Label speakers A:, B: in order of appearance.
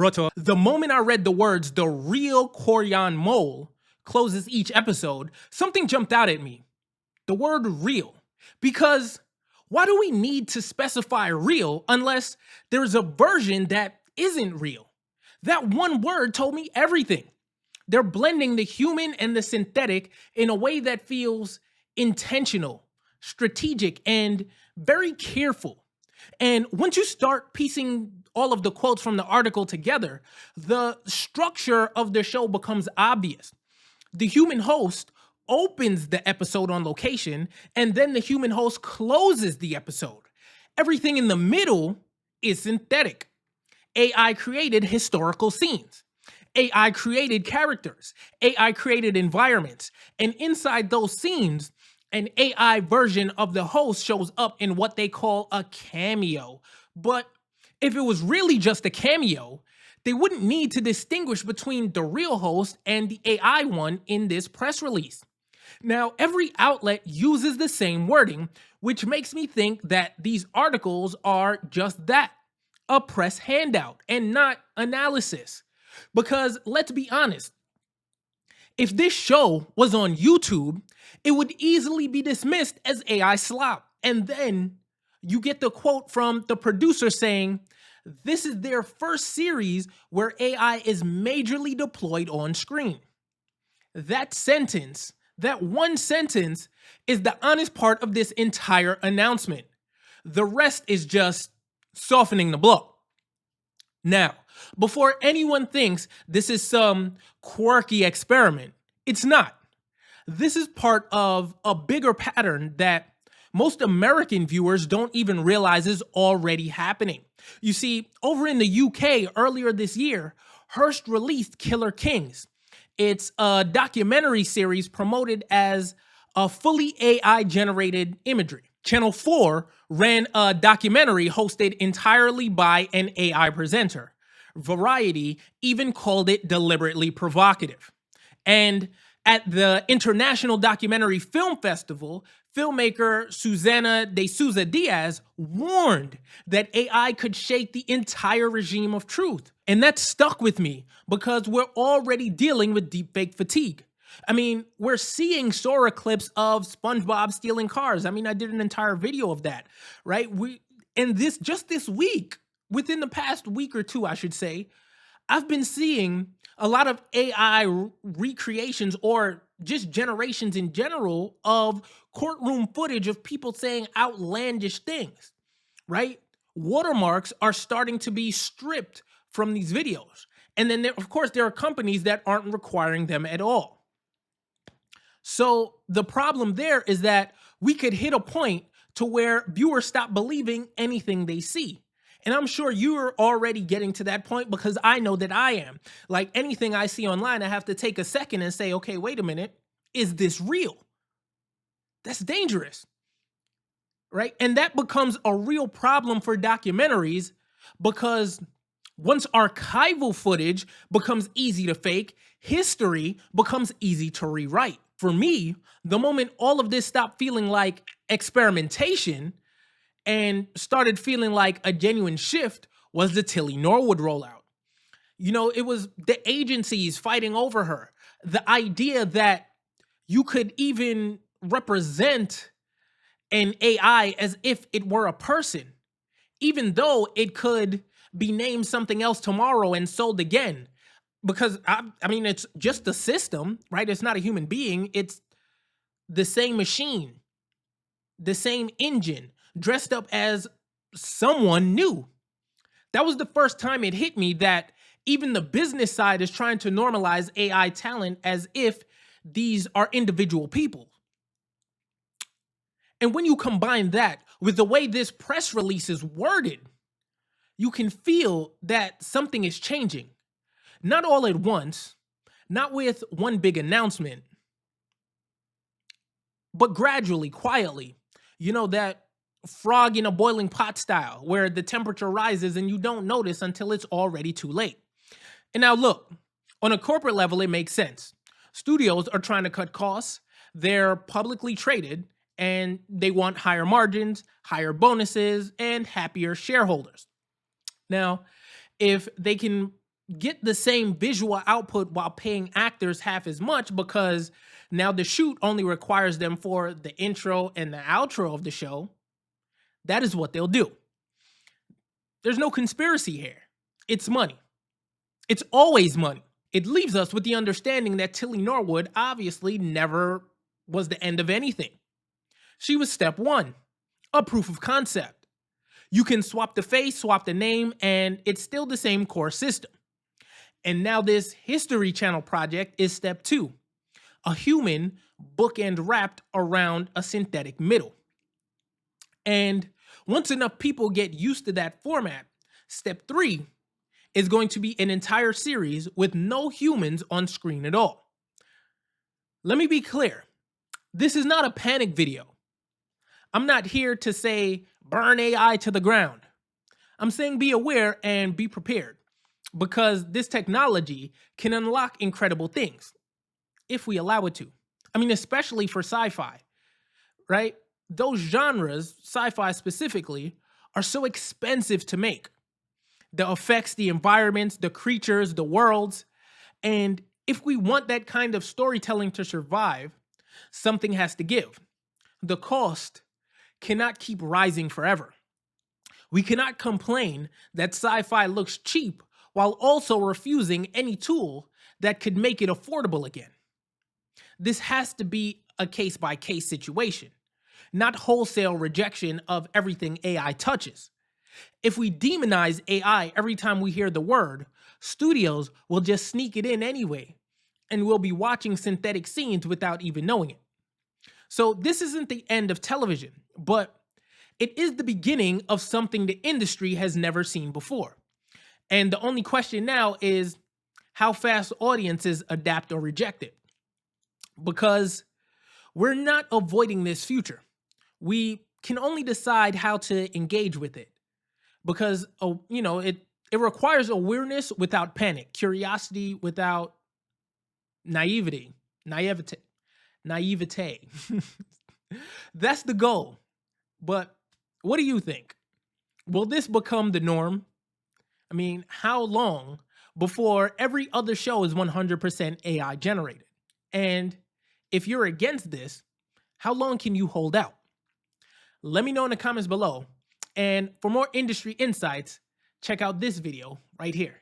A: Rawteur. The moment I read the words, "the real Korjan Mol closes each episode," something jumped out at me. The word real. Because why do we need to specify real unless there's a version that isn't real? That one word told me everything. They're blending the human and the synthetic in a way that feels intentional, strategic, and very careful. And once you start piecing all of the quotes from the article together, the structure of the show becomes obvious. The human host opens the episode on location, and then the human host closes the episode. Everything in the middle is synthetic. AI created historical scenes. AI created characters. AI created environments. And inside those scenes, an AI version of the host shows up in what they call a cameo. But if it was really just a cameo, they wouldn't need to distinguish between the real host and the AI one in this press release. Now, every outlet uses the same wording, which makes me think that these articles are just that, a press handout and not analysis. Because let's be honest, if this show was on YouTube, it would easily be dismissed as AI slop. And then you get the quote from the producer saying, this is their first series where AI is majorly deployed on screen. That sentence, that one sentence, is the honest part of this entire announcement. The rest is just softening the blow. Now, before anyone thinks this is some quirky experiment, it's not. This is part of a bigger pattern that most American viewers don't even realize is already happening. You see, over in the UK earlier this year, Hearst released Killer Kings. It's a documentary series promoted as a fully AI-generated imagery. Channel 4 ran a documentary hosted entirely by an AI presenter. Variety even called it deliberately provocative. And at the International Documentary Film Festival, filmmaker Susana de Souza Diaz warned that AI could shake the entire regime of truth. And that stuck with me because we're already dealing with deepfake fatigue. I mean, we're seeing Sora clips of SpongeBob stealing cars. I mean, I did an entire video of that, right? Just this week, within the past week or two, I should say, I've been seeing a lot of AI recreations or just generations in general of courtroom footage of people saying outlandish things, right? Watermarks are starting to be stripped from these videos. And then, of course, there are companies that aren't requiring them at all. So the problem there is that we could hit a point to where viewers stop believing anything they see. And I'm sure you're already getting to that point because I know that I am. Like anything I see online, I have to take a second and say, okay, wait a minute, is this real? That's dangerous, right? And that becomes a real problem for documentaries because once archival footage becomes easy to fake, history becomes easy to rewrite. For me, the moment all of this stopped feeling like experimentation and started feeling like a genuine shift was the Tilly Norwood rollout. You know, it was the agencies fighting over her. The idea that you could even represent an AI as if it were a person, even though it could be named something else tomorrow and sold again. Because, I mean, it's just a system, right? It's not a human being. It's the same machine, the same engine, dressed up as someone new. That was the first time it hit me that even the business side is trying to normalize AI talent as if these are individual people. And when you combine that with the way this press release is worded, you can feel that something is changing. Not all at once, not with one big announcement, but gradually, quietly. You know, that frog in a boiling pot style where the temperature rises and you don't notice until it's already too late. And now look, on a corporate level, it makes sense. Studios are trying to cut costs. They're publicly traded and they want higher margins, higher bonuses, and happier shareholders. Now, if they can get the same visual output while paying actors half as much because now the shoot only requires them for the intro and the outro of the show, that is what they'll do. There's no conspiracy here. It's money. It's always money. It leaves us with the understanding that Tilly Norwood obviously never was the end of anything. She was step one, a proof of concept. You can swap the face, swap the name, and it's still the same core system. And now this History Channel project is step two, a human bookend wrapped around a synthetic middle. And once enough people get used to that format, step three is going to be an entire series with no humans on screen at all. Let me be clear. This is not a panic video. I'm not here to say burn AI to the ground. I'm saying be aware and be prepared because this technology can unlock incredible things if we allow it to. I mean, especially for sci-fi, right? Those genres, sci-fi specifically, are so expensive to make. The effects, the environments, the creatures, the worlds. And if we want that kind of storytelling to survive, something has to give. The cost cannot keep rising forever. We cannot complain that sci-fi looks cheap while also refusing any tool that could make it affordable again. This has to be a case-by-case situation, not wholesale rejection of everything AI touches. If we demonize AI every time we hear the word, studios will just sneak it in anyway, and we'll be watching synthetic scenes without even knowing it. So this isn't the end of television, but it is the beginning of something the industry has never seen before. And the only question now is how fast audiences adapt or reject it. Because we're not avoiding this future. We can only decide how to engage with it. Because it requires awareness without panic, curiosity without naivety. That's the goal. But what do you think? Will this become the norm? I mean, how long before every other show is 100% AI generated? And if you're against this, how long can you hold out? Let me know in the comments below. And for more industry insights, check out this video right here.